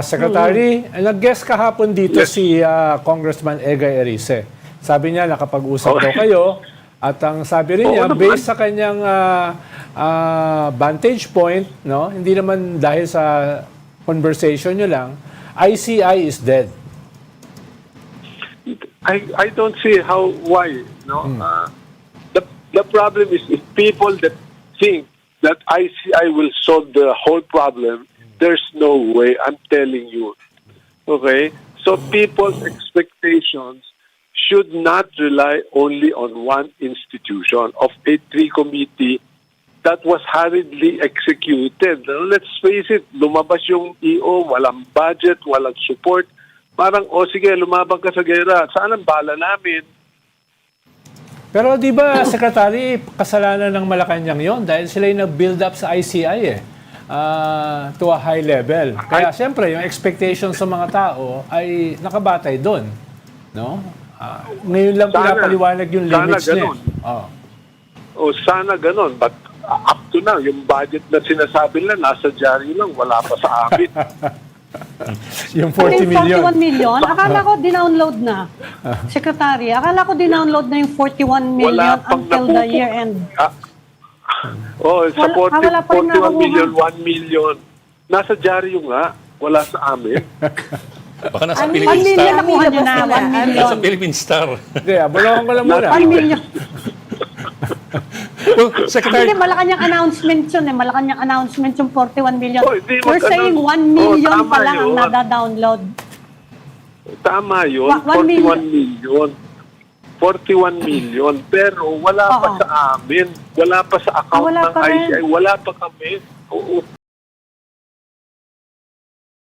Secretary, nag-guest kahapon dito si Congressman Egay Erice. Sabi niya nakapag-usap daw kayo at ang sabi rin niya, based sa kanyang vantage point, no, hindi naman dahil sa conversation niyo lang, ICI is dead. I don't see why, no? The problem is if people that think that ICI will solve the whole problem, there's no way, I'm telling you. Okay? So people's expectations should not rely only on one institution of a committee that was hurriedly executed. Let's face it, lumabas yung EO, walang budget, walang support. Parang, sige, lumabang ka sa gera. Saan ang bala namin? Pero di ba, Secretary, kasalanan ng Malacanang yon dahil sila yung nag-build up sa ICI to a high level. Kaya siyempre, yung expectations sa mga tao ay nakabatay doon. No? Ngayon lang pinapaliwanag yung limits niya. Sana ganun. But up to now, yung budget na sinasabi nila, nasa diary lang, wala pa sa amin. Yung 40 million. 41 million? Akala ko dinownload na. Secretary, akala ko dinownload na yung 41 million until the year end. Sa wala pa rin 41 million, 1 million. Nasa diary yung nga, wala sa amin. Baka nasa 1 Philippine million Star. nakuha nyo na, 1 million. Nasa Philippine Star. Hindi, abulakan ko lang muna. 1 million. Secretary, Hindi, Malacanang announcement yun eh. Malacanang announcement yung 41 million. Hindi, We're saying 1 million tama pa lang ang yun. nada-download. Tama yun, 1 million. 41 million. 41 million. Pero wala pa sa amin. Wala pa sa account wala ng pa rin. ICI. Wala pa kami. Oo.